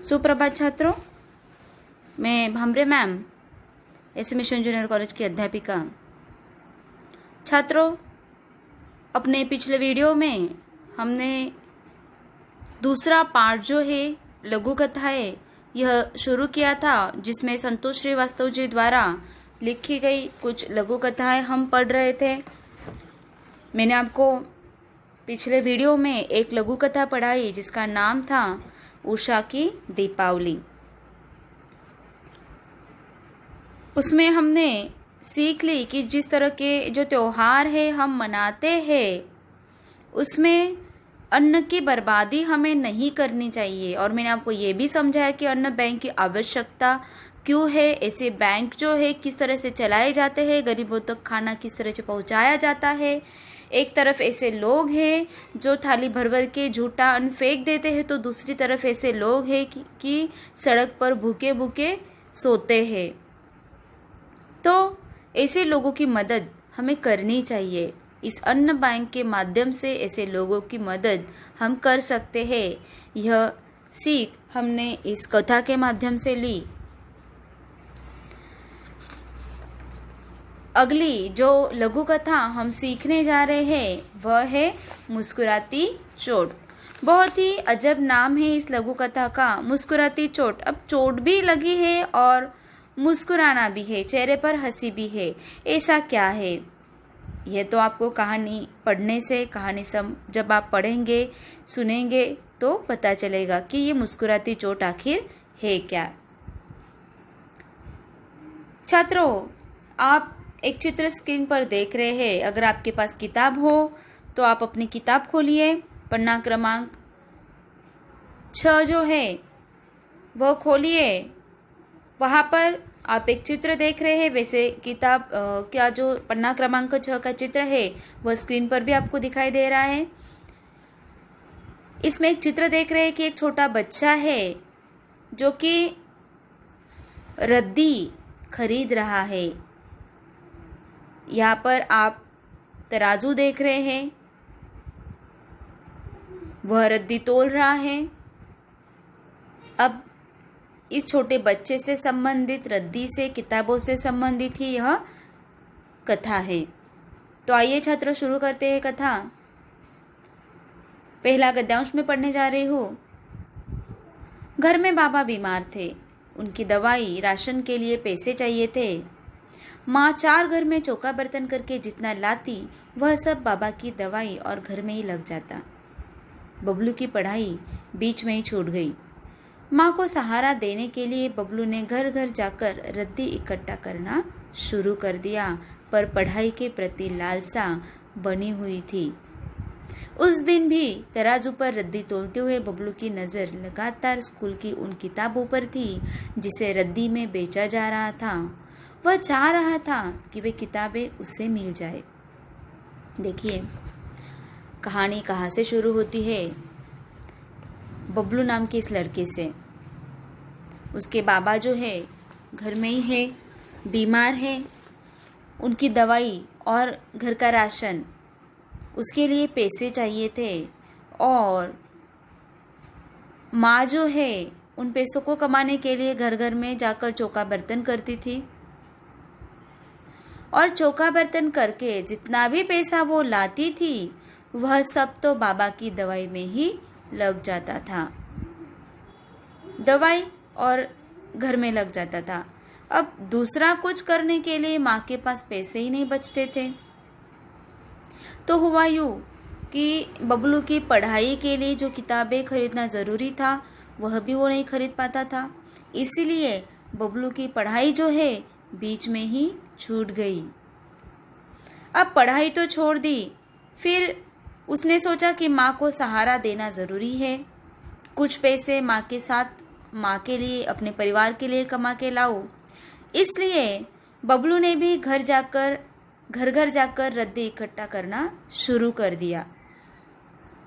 सुप्रभात छात्रों, मैं Bhamre ma'am SA mission junior college की अध्यापिका। छात्रों, अपने पिछले वीडियो में हमने दूसरा पार्ट जो है लघु कथाएं यह शुरू किया था, जिसमें संतोष श्रीवास्तव जी द्वारा लिखी गई कुछ लघु कथाएं हम पढ़ रहे थे। मैंने आपको पिछले वीडियो में एक लघु कथा पढ़ाई जिसका नाम था उषा की दीपावली। उसमें हमने सीख ली कि जिस तरह के जो त्योहार है हम मनाते हैं उसमें अन्न की बर्बादी हमें नहीं करनी चाहिए। और मैंने आपको ये भी समझाया कि अन्न बैंक की आवश्यकता क्यों है, ऐसे बैंक जो है किस तरह से चलाए जाते हैं, गरीबों तक खाना किस तरह से पहुंचाया जाता है। एक तरफ ऐसे लोग हैं जो थाली भर भर के झूठा अन्न फेंक देते हैं, तो दूसरी तरफ ऐसे लोग हैं कि सड़क पर भूखे भूखे सोते हैं। तो ऐसे लोगों की मदद हमें करनी चाहिए। इस अन्न बैंक के माध्यम से ऐसे लोगों की मदद हम कर सकते हैं। यह सीख हमने इस कथा के माध्यम से ली। अगली जो लघु कथा हम सीखने जा रहे हैं वह है मुस्कुराती चोट। बहुत ही अजब नाम है इस लघु कथा का, मुस्कुराती चोट। अब चोट भी लगी है और मुस्कुराना भी है, चेहरे पर हंसी भी है। ऐसा क्या है, यह तो आपको कहानी पढ़ने से, कहानी जब आप पढ़ेंगे सुनेंगे तो पता चलेगा कि ये मुस्कुराती चोट आखिर है क्या। छात्रों, आप एक चित्र स्क्रीन पर देख रहे हैं। अगर आपके पास किताब हो तो आप अपनी किताब खोलिए। पन्ना क्रमांक 6 जो है वह खोलिए। वहाँ पर आप एक चित्र देख रहे हैं। वैसे किताब क्या जो पन्ना क्रमांक 6 का चित्र है वह स्क्रीन पर भी आपको दिखाई दे रहा है। इसमें एक चित्र देख रहे हैं कि एक छोटा बच्चा है जो कि रद्दी खरीद रहा है। यहाँ पर आप तराजू देख रहे हैं, वह रद्दी तोल रहा है। अब इस छोटे बच्चे से संबंधित, रद्दी से, किताबों से संबंधित ही यह कथा है। तो आइए छात्रों शुरू करते हैं कथा। पहला गद्यांश में पढ़ने जा रही हूँ। घर में बाबा बीमार थे। उनकी दवाई, राशन के लिए पैसे चाहिए थे। माँ 4 घर में चौका बर्तन करके जितना लाती वह सब बाबा की दवाई और घर में ही लग जाता। बबलू की पढ़ाई बीच में ही छूट गई। माँ को सहारा देने के लिए बबलू ने घर घर जाकर रद्दी इकट्ठा करना शुरू कर दिया, पर पढ़ाई के प्रति लालसा बनी हुई थी। उस दिन भी तराजू पर रद्दी तोलते हुए बबलू की नज़र लगातार स्कूल की उन किताबों पर थी जिसे रद्दी में बेचा जा रहा था। वह चाह रहा था कि वे किताबें उसे मिल जाए। देखिए कहानी कहाँ से शुरू होती है। बबलू नाम के इस लड़के से। उसके बाबा जो है घर में ही है, बीमार है। उनकी दवाई और घर का राशन, उसके लिए पैसे चाहिए थे। और माँ जो है उन पैसों को कमाने के लिए घर घर में जाकर चौका बर्तन करती थी। और चौका बर्तन करके जितना भी पैसा वो लाती थी वह सब तो बाबा की दवाई में ही लग जाता था। दवाई और घर में लग जाता था। अब दूसरा कुछ करने के लिए माँ के पास पैसे ही नहीं बचते थे। तो हुआ यूँ कि बबलू की पढ़ाई के लिए जो किताबें खरीदना ज़रूरी था वह भी वो नहीं खरीद पाता था। इसीलिए बबलू की पढ़ाई जो है बीच में ही छूट गई। अब पढ़ाई तो छोड़ दी, फिर उसने सोचा कि माँ को सहारा देना ज़रूरी है। कुछ पैसे माँ के साथ, माँ के लिए, अपने परिवार के लिए कमा के लाओ। इसलिए बबलू ने भी घर घर जाकर रद्दी इकट्ठा करना शुरू कर दिया।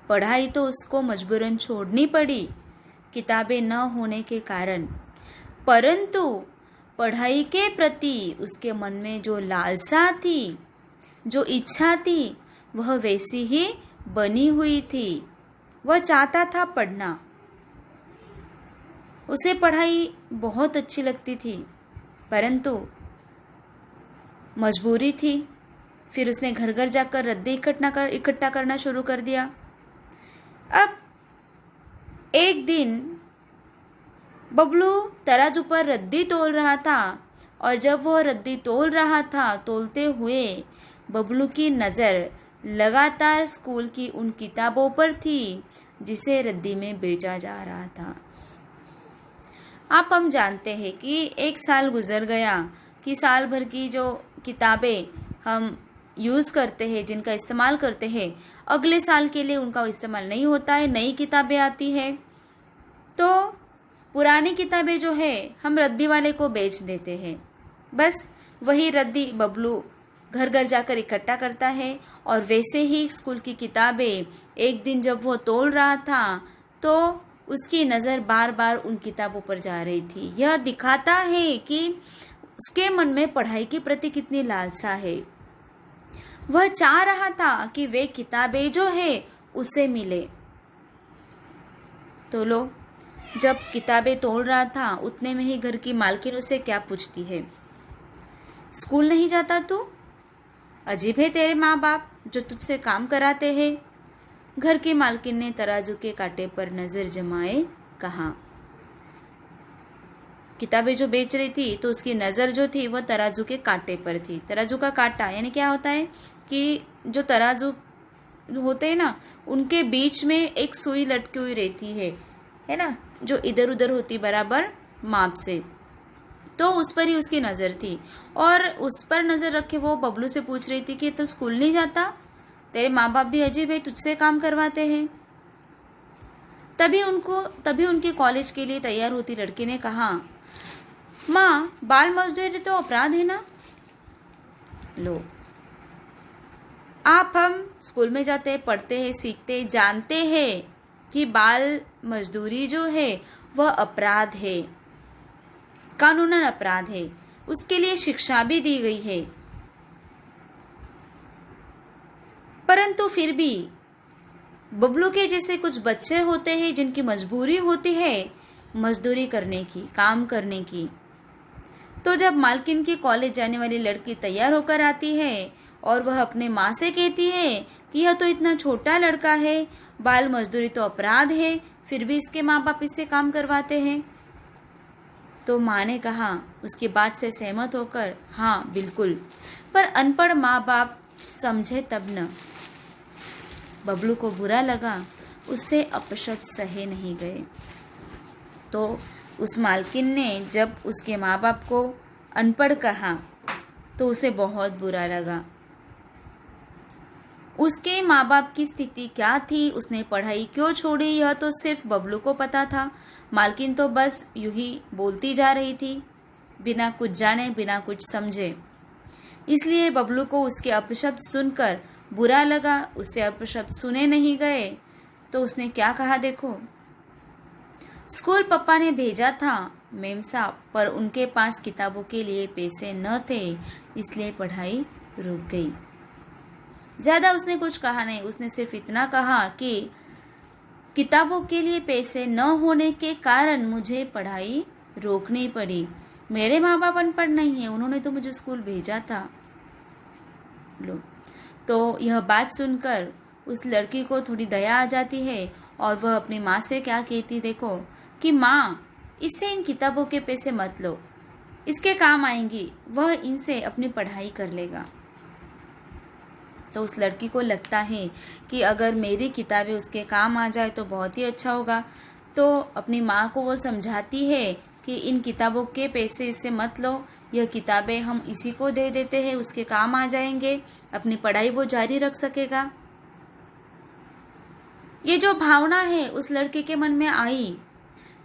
पढ़ाई तो उसको मजबूरन छोड़नी पड़ी, किताबें न होने के कारण। परंतु पढ़ाई के प्रति उसके मन में जो लालसा थी, जो इच्छा थी, वह वैसी ही बनी हुई थी। वह चाहता था पढ़ना। उसे पढ़ाई बहुत अच्छी लगती थी, परंतु मजबूरी थी। फिर उसने घर घर जाकर रद्दी इकट्ठा करना शुरू कर दिया। अब एक दिन बबलू तराजू पर रद्दी तोल रहा था, और जब वह रद्दी तोल रहा था, तोलते हुए बबलू की नज़र लगातार स्कूल की उन किताबों पर थी जिसे रद्दी में बेचा जा रहा था। आप हम जानते हैं कि एक साल गुजर गया कि साल भर की जो किताबें हम यूज़ करते हैं, जिनका इस्तेमाल करते हैं, अगले साल के लिए उनका इस्तेमाल नहीं होता है, नई किताबें आती है। तो पुरानी किताबें जो है हम रद्दी वाले को बेच देते हैं। बस वही रद्दी बबलू घर घर जाकर इकट्ठा करता है, और वैसे ही स्कूल की किताबें एक दिन जब वो तोल रहा था तो उसकी नज़र बार बार उन किताबों पर जा रही थी। यह दिखाता है कि उसके मन में पढ़ाई के प्रति कितनी लालसा है। वह चाह रहा था कि वे किताबें जो है उसे मिले। तो लो, जब किताबें तोल रहा था उतने में ही घर की मालकिन उसे क्या पूछती है, स्कूल नहीं जाता तू? अजीब है तेरे माँ बाप जो तुझसे काम कराते हैं। घर की मालकिन ने तराजू के कांटे पर नजर जमाए कहा। किताबें जो बेच रही थी तो उसकी नज़र जो थी वह तराजू के कांटे पर थी। तराजू का कांटा यानी क्या होता है कि जो तराजू होते हैं ना, उनके बीच में एक सुई लटकी हुई रहती है ना, जो इधर उधर होती बराबर माप से। तो उस पर ही उसकी नज़र थी, और उस पर नज़र रखे वो बबलू से पूछ रही थी कि तू स्कूल नहीं जाता? तेरे माँ बाप भी अजीब है, तुझसे काम करवाते हैं। तभी उनके कॉलेज के लिए तैयार होती लड़की ने कहा, माँ, बाल मजदूरी तो अपराध है ना? लो, हम स्कूल में जाते हैं, पढ़ते हैं, सीखते हैं, जानते हैं कि बाल मजदूरी जो है वह अपराध है, कानूनन अपराध है, उसके लिए शिक्षा भी दी गई है। परंतु फिर भी बबलू के जैसे कुछ बच्चे होते हैं जिनकी मजबूरी होती है मजदूरी करने की, काम करने की। तो जब मालकिन की कॉलेज जाने वाली लड़की तैयार होकर आती है और वह अपने माँ से कहती है कि यह तो इतना छोटा लड़का है, बाल मजदूरी तो अपराध है, फिर भी इसके माँ बाप इससे काम करवाते हैं, तो माँ ने कहा उसकी बात से सहमत होकर, हाँ बिल्कुल, पर अनपढ़ माँ बाप समझे तब न। बबलू को बुरा लगा, उससे अपशब्द सहे नहीं गए। तो उस मालकिन ने जब उसके माँ बाप को अनपढ़ कहा तो उसे बहुत बुरा लगा। उसके माँ बाप की स्थिति क्या थी, उसने पढ़ाई क्यों छोड़ी, यह तो सिर्फ बबलू को पता था। मालकिन तो बस यूं ही बोलती जा रही थी, बिना कुछ जाने, बिना कुछ समझे। इसलिए बबलू को उसके अपशब्द सुनकर बुरा लगा। उससे अपशब्द सुने नहीं गए तो उसने क्या कहा देखो, स्कूल पप्पा ने भेजा था मेम साहब, पर उनके पास किताबों के लिए पैसे न थे, इसलिए पढ़ाई रुक गई। ज़्यादा उसने कुछ कहा नहीं, उसने सिर्फ इतना कहा कि किताबों के लिए पैसे न होने के कारण मुझे पढ़ाई रोकनी पड़ी। मेरे माँ बाप अनपढ़ नहीं है, उन्होंने तो मुझे स्कूल भेजा था। लो, तो यह बात सुनकर उस लड़की को थोड़ी दया आ जाती है और वह अपनी माँ से क्या कहती देखो कि माँ, इससे इन किताबों के पैसे मत लो, इसके काम आएंगी, वह इनसे अपनी पढ़ाई कर लेगा। तो उस लड़की को लगता है कि अगर मेरी किताबें उसके काम आ जाए तो बहुत ही अच्छा होगा। तो अपनी माँ को वो समझाती है कि इन किताबों के पैसे इससे मत लो, यह किताबें हम इसी को दे देते हैं, उसके काम आ जाएंगे, अपनी पढ़ाई वो जारी रख सकेगा। ये जो भावना है उस लड़के के मन में आई,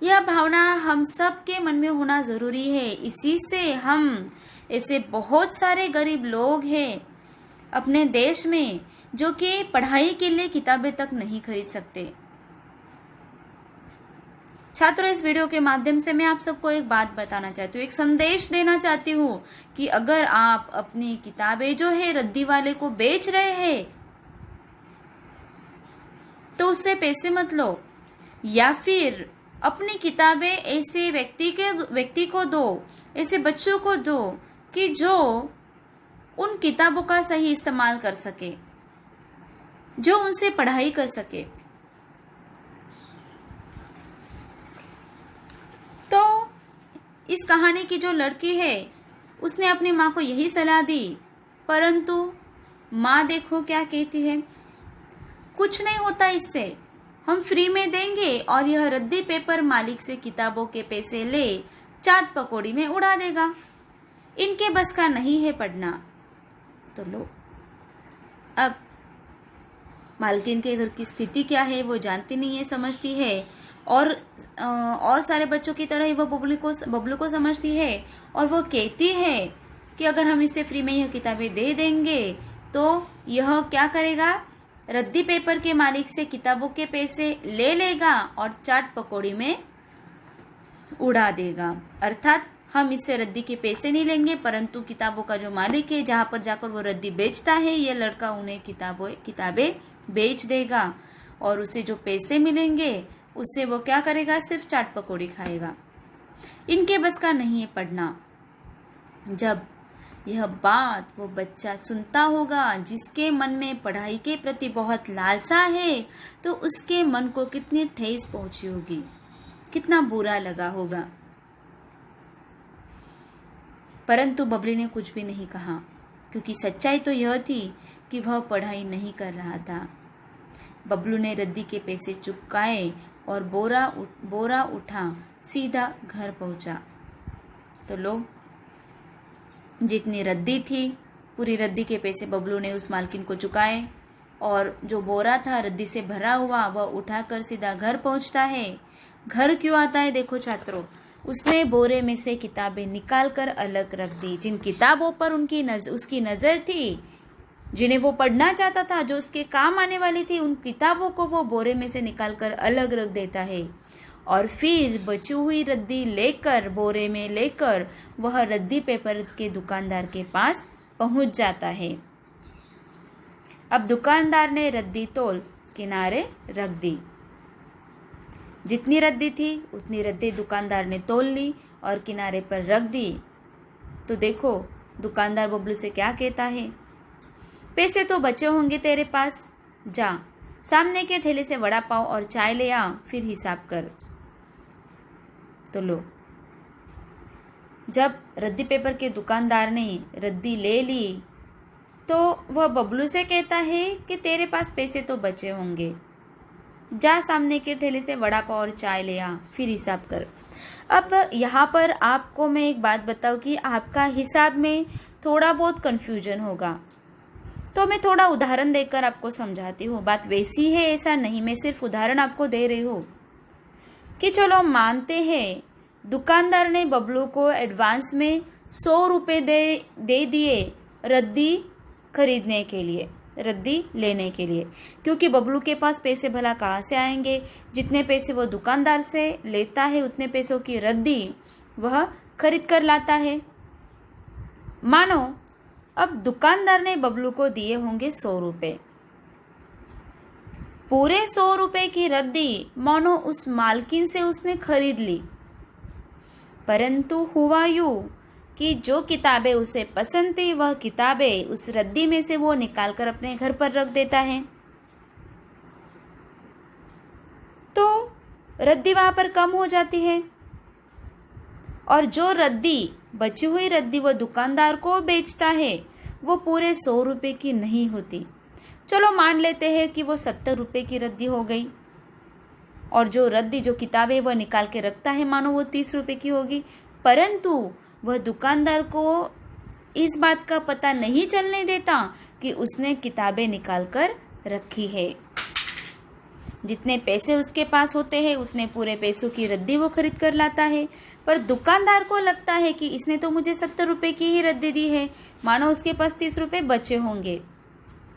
यह भावना हम सब के मन में होना ज़रूरी है। इसी से हम ऐसे बहुत सारे गरीब लोग हैं अपने देश में जो कि पढ़ाई के लिए किताबें तक नहीं खरीद सकते। छात्रों, इस वीडियो के माध्यम से मैं आप सबको एक बात बताना चाहती हूँ, एक संदेश देना चाहती हूँ कि अगर आप अपनी किताबें जो है रद्दी वाले को बेच रहे हैं तो उससे पैसे मत लो, या फिर अपनी किताबें ऐसे व्यक्ति को दो, ऐसे बच्चों को दो कि जो उन किताबों का सही इस्तेमाल कर सके, जो उनसे पढ़ाई कर सके। तो इस कहानी की जो लड़की है उसने अपनी माँ को यही सलाह दी, परंतु माँ देखो क्या कहती है, कुछ नहीं होता इससे, हम फ्री में देंगे और यह रद्दी पेपर मालिक से किताबों के पैसे ले चाट पकौड़ी में उड़ा देगा, इनके बस का नहीं है पढ़ना। तो लो, अब मालकिन के घर की स्थिति क्या है वो जानती नहीं है, समझती है, और सारे बच्चों की तरह ही वो बबलू को समझती है, और वो कहती है कि अगर हम इसे फ्री में यह किताबें दे देंगे तो यह क्या करेगा, रद्दी पेपर के मालिक से किताबों के पैसे ले लेगा और चाट पकौड़ी में उड़ा देगा। अर्थात हम इससे रद्दी के पैसे नहीं लेंगे, परंतु किताबों का जो मालिक है, जहां पर जाकर वो रद्दी बेचता है, ये लड़का उन्हें किताबें बेच देगा और उसे जो पैसे मिलेंगे उससे वो क्या करेगा, सिर्फ चाट पकौड़ी खाएगा। इनके बस का नहीं है पढ़ना। जब यह बात वो बच्चा सुनता होगा जिसके मन में पढ़ाई के प्रति बहुत लालसा है, तो उसके मन को कितनी ठेस पहुंची होगी, कितना बुरा लगा होगा। परंतु बबली ने कुछ भी नहीं कहा, क्योंकि सच्चाई तो यह थी कि वह पढ़ाई नहीं कर रहा था। बबलू ने रद्दी के पैसे चुकाए और बोरा उठा सीधा घर पहुंचा। तो लो, जितनी रद्दी थी, पूरी रद्दी के पैसे बबलू ने उस मालकिन को चुकाए, और जो बोरा था रद्दी से भरा हुआ वह उठाकर सीधा घर पहुंचता है। घर क्यों आता है, देखो छात्रों, उसने बोरे में से किताबें निकालकर अलग रख दी। जिन किताबों पर उसकी नजर थी, जिन्हें वो पढ़ना चाहता था, जो उसके काम आने वाली थी, उन किताबों को वो बोरे में से निकालकर अलग रख देता है, और फिर बची हुई रद्दी लेकर, बोरे में लेकर, वह रद्दी पेपर के दुकानदार के पास पहुंच जाता है। अब दुकानदार ने रद्दी तोल किनारे रख दी। जितनी रद्दी थी उतनी रद्दी दुकानदार ने तोल ली और किनारे पर रख दी। तो देखो दुकानदार बबलू से क्या कहता है, पैसे तो बचे होंगे तेरे पास, जा सामने के ठेले से वड़ा पाव और चाय ले आ, फिर हिसाब कर। तो लो, जब रद्दी पेपर के दुकानदार ने रद्दी ले ली तो वह बबलू से कहता है कि तेरे पास पैसे तो बचे होंगे, जा सामने के ठेले से वड़ा पाव और चाय ले आ, फिर हिसाब कर। अब यहाँ पर आपको मैं एक बात बताऊँ कि आपका हिसाब में थोड़ा बहुत कन्फ्यूजन होगा, तो मैं थोड़ा उदाहरण देकर आपको समझाती हूँ। बात वैसी है ऐसा नहीं, मैं सिर्फ उदाहरण आपको दे रही हूँ कि चलो मानते हैं दुकानदार ने बबलू को एडवांस में 100 रुपये दे दिए रद्दी खरीदने के लिए, रद्दी लेने के लिए, क्योंकि बबलू के पास पैसे भला कहाँ से आएंगे। जितने पैसे वो दुकानदार से लेता है उतने पैसों की रद्दी वह खरीद कर लाता है। मानो अब दुकानदार ने बबलू को दिए होंगे 100 रुपये, पूरे 100 रुपये की रद्दी मानो उस मालकिन से उसने खरीद ली, परंतु हुआ यूं कि जो किताबें उसे पसंद थी वह किताबें उस रद्दी में से वो निकालकर अपने घर पर रख देता है। तो रद्दी वहां पर कम हो जाती है, और जो रद्दी बची हुई रद्दी वो दुकानदार को बेचता है वो पूरे 100 रुपये की नहीं होती। चलो मान लेते हैं कि वो 70 रुपये की रद्दी हो गई, और जो रद्दी जो किताबें वह निकाल के रखता है मानो वो 30 रुपये की होगी, परंतु वह दुकानदार को इस बात का पता नहीं चलने देता कि उसने किताबें निकाल कर रखी है। जितने पैसे उसके पास होते हैं उतने पूरे पैसों की रद्दी वो खरीद कर लाता है, पर दुकानदार को लगता है कि इसने तो मुझे 70 रुपये की ही रद्दी दी है, मानो उसके पास 30 रुपये बचे होंगे।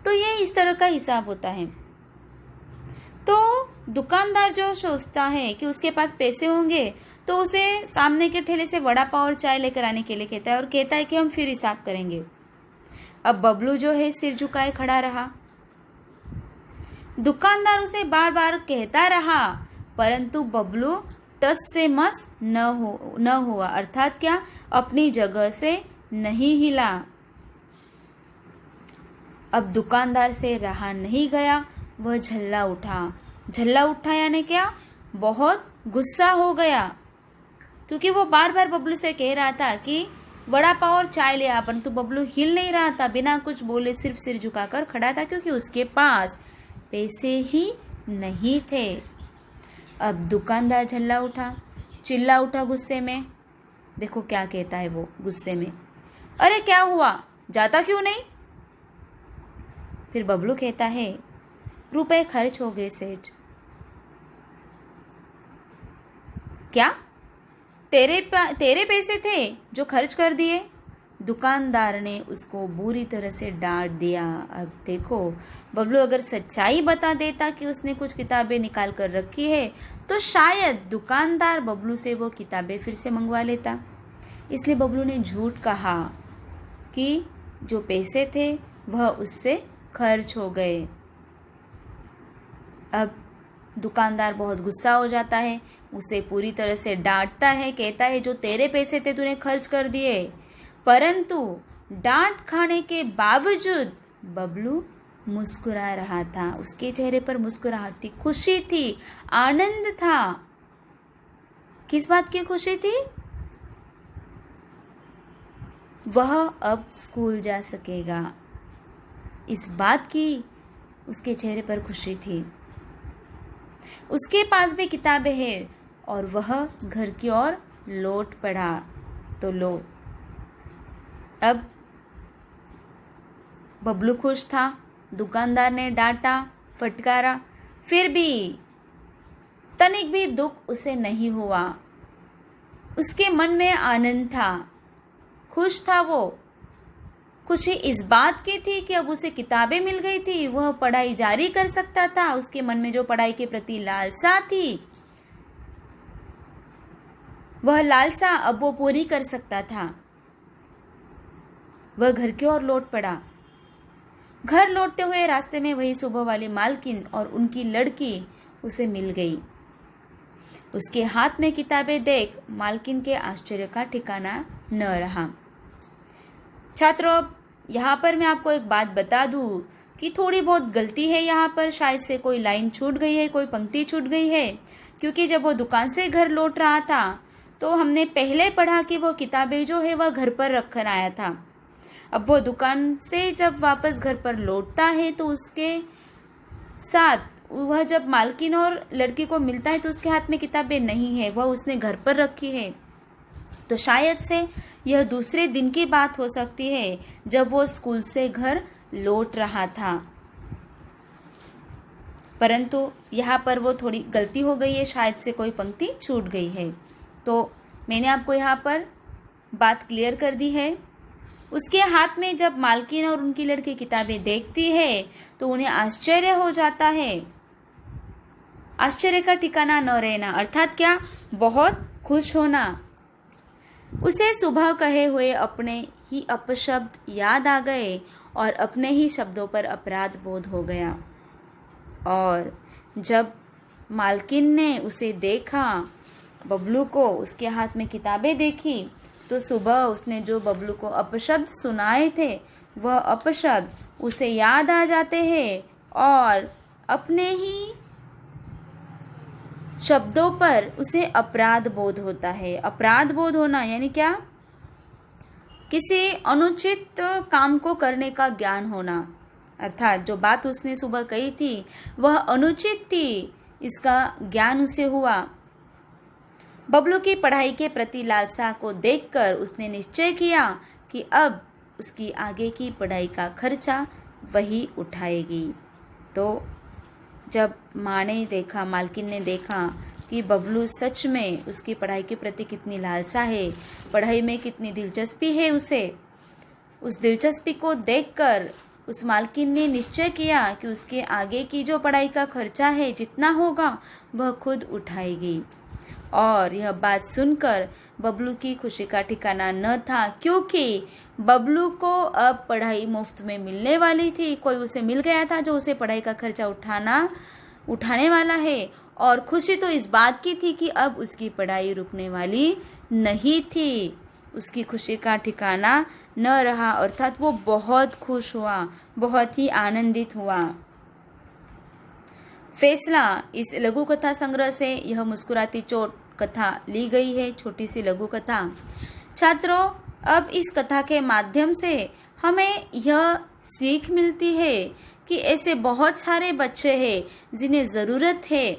तो ये इस तरह का हिसाब होता है। तो दुकानदार जो सोचता है कि उसके पास पैसे होंगे तो उसे सामने के ठेले से वड़ा पाव और चाय लेकर आने के लिए कहता है, और कहता है कि हम फिर हिसाब करेंगे। अब बबलू जो है सिर झुकाए खड़ा रहा। दुकानदार उसे बार बार कहता रहा, परंतु बबलू टस से मस न हुआ, अर्थात क्या, अपनी जगह से नहीं हिला। अब दुकानदार से रहा नहीं गया, वह झल्ला उठा। झल्ला उठा यानी क्या, बहुत गुस्सा हो गया, क्योंकि वो बार बार बबलू से कह रहा था कि वड़ा पाव और चाय ले आ, परंतु बबलू हिल नहीं रहा था, बिना कुछ बोले सिर्फ सिर झुकाकर खड़ा था, क्योंकि उसके पास पैसे ही नहीं थे। अब दुकानदार झल्ला उठा, चिल्ला उठा गुस्से में। देखो क्या कहता है वो गुस्से में, अरे क्या हुआ, जाता क्यों नहीं? फिर बबलू कहता है, रुपए खर्च हो गए सेठ। क्या, तेरे पैसे थे जो खर्च कर दिए? दुकानदार ने उसको बुरी तरह से डांट दिया। अब देखो, बबलू अगर सच्चाई बता देता कि उसने कुछ किताबें निकाल कर रखी है, तो शायद दुकानदार बबलू से वो किताबें फिर से मंगवा लेता। इसलिए बबलू ने झूठ कहा कि जो पैसे थे वह उससे खर्च हो गए। अब दुकानदार बहुत गुस्सा हो जाता है, उसे पूरी तरह से डांटता है, कहता है जो तेरे पैसे थे तूने खर्च कर दिए। परंतु डांट खाने के बावजूद बबलू मुस्कुरा रहा था, उसके चेहरे पर मुस्कुराहट थी, खुशी थी, आनंद था। किस बात की खुशी थी? वह अब स्कूल जा सकेगा, इस बात की उसके चेहरे पर खुशी थी। उसके पास भी किताबें हैं और वह घर की ओर लौट पड़ा। तो लो, अब बबलू खुश था, दुकानदार ने डांटा, फटकारा, फिर भी तनिक भी दुख उसे नहीं हुआ। उसके मन में आनंद था, खुश था वो। खुशी इस बात की थी कि अब उसे किताबें मिल गई थी, वह पढ़ाई जारी कर सकता था। उसके मन में जो पढ़ाई के प्रति लालसा थी, वह लालसा अब वो पूरी कर सकता था। वह घर की ओर लौट पड़ा। घर लौटते हुए रास्ते में वही सुबह वाली मालकिन और उनकी लड़की उसे मिल गई। उसके हाथ में किताबें देख मालकिन के आश्चर्य का ठिकाना न रहा। छात्रों, यहाँ पर मैं आपको एक बात बता दूं कि थोड़ी बहुत गलती है यहाँ पर, शायद से कोई लाइन छूट गई है, कोई पंक्ति छूट गई है, क्योंकि जब वो दुकान से घर लौट रहा था तो हमने पहले पढ़ा कि वो किताबें जो है वह घर पर रख कर आया था। अब वो दुकान से जब वापस घर पर लौटता है तो उसके साथ वह जब मालकिन और लड़की को मिलता है तो उसके हाथ में किताबें नहीं है, वह उसने घर पर रखी है। तो शायद से यह दूसरे दिन की बात हो सकती है जब वो स्कूल से घर लौट रहा था। परंतु यहाँ पर वो थोड़ी गलती हो गई है, शायद से कोई पंक्ति छूट गई है। तो मैंने आपको यहाँ पर बात क्लियर कर दी है। उसके हाथ में जब मालकिन और उनकी लड़की किताबें देखती है तो उन्हें आश्चर्य हो जाता है, आश्चर्य का ठिकाना न रहना, अर्थात क्या, बहुत खुश होना। उसे सुबह कहे हुए अपने ही अपशब्द याद आ गए और अपने ही शब्दों पर अपराध बोध हो गया। और जब मालकिन ने उसे देखा, बबलू को उसके हाथ में किताबें देखी, तो सुबह उसने जो बबलू को अपशब्द सुनाए थे वह अपशब्द उसे याद आ जाते हैं और अपने ही शब्दों पर उसे अपराध बोध होता है। अपराध बोध होना यानी क्या, किसी अनुचित काम को करने का ज्ञान होना, अर्थात जो बात उसने सुबह कही थी वह अनुचित थी, इसका ज्ञान उसे हुआ। बबलू की पढ़ाई के प्रति लालसा को देखकर उसने निश्चय किया कि अब उसकी आगे की पढ़ाई का खर्चा वही उठाएगी। तो जब माँ ने देखा, मालकिन ने देखा कि बबलू सच में उसकी पढ़ाई के प्रति कितनी लालसा है, पढ़ाई में कितनी दिलचस्पी है उसे, उस दिलचस्पी को देखकर उस मालकिन ने निश्चय किया कि उसके आगे की जो पढ़ाई का खर्चा है जितना होगा वह खुद उठाएगी। और यह बात सुनकर बबलू की खुशी का ठिकाना न था, क्योंकि बबलू को अब पढ़ाई मुफ्त में मिलने वाली थी। कोई उसे मिल गया था जो उसे पढ़ाई का खर्चा उठाने वाला है और खुशी तो इस बात की थी कि अब उसकी पढ़ाई रुकने वाली नहीं थी। उसकी खुशी का ठिकाना न रहा, अर्थात वो बहुत खुश हुआ, बहुत ही आनंदित हुआ। फैसला, इस लघु कथा संग्रह से यह मुस्कुराती चोट कथा ली गई है, छोटी सी लघु कथा। छात्रों, अब इस कथा के माध्यम से हमें यह सीख मिलती है कि ऐसे बहुत सारे बच्चे हैं जिन्हें ज़रूरत है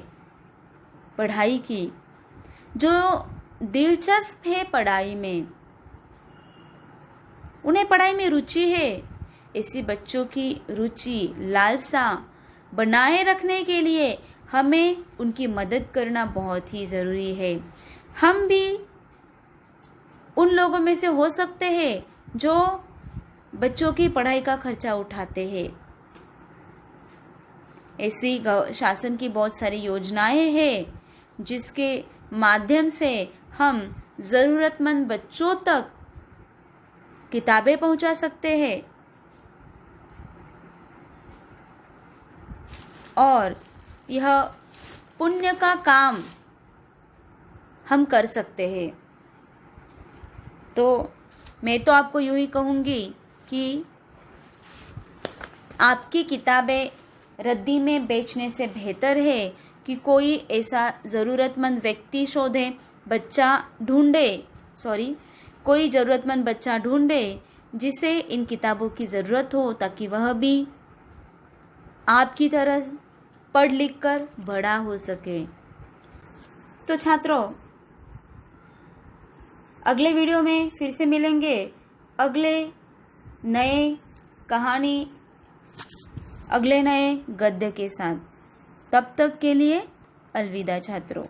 पढ़ाई की, जो दिलचस्प है पढ़ाई में, उन्हें पढ़ाई में रुचि है। ऐसे बच्चों की रुचि, लालसा बनाए रखने के लिए हमें उनकी मदद करना बहुत ही ज़रूरी है। हम भी उन लोगों में से हो सकते हैं जो बच्चों की पढ़ाई का खर्चा उठाते हैं। ऐसी शासन की बहुत सारी योजनाएं हैं जिसके माध्यम से हम ज़रूरतमंद बच्चों तक किताबें पहुंचा सकते हैं और यह पुण्य का काम हम कर सकते हैं। तो मैं तो आपको यूं ही कहूँगी कि आपकी किताबें रद्दी में बेचने से बेहतर है कि कोई ऐसा ज़रूरतमंद व्यक्ति शोधे, कोई ज़रूरतमंद बच्चा ढूंढे जिसे इन किताबों की ज़रूरत हो, ताकि वह भी आपकी तरह पढ़ लिख कर बड़ा हो सके। तो छात्रों, अगले वीडियो में फिर से मिलेंगे अगले नए गद्य के साथ। तब तक के लिए अलविदा छात्रों।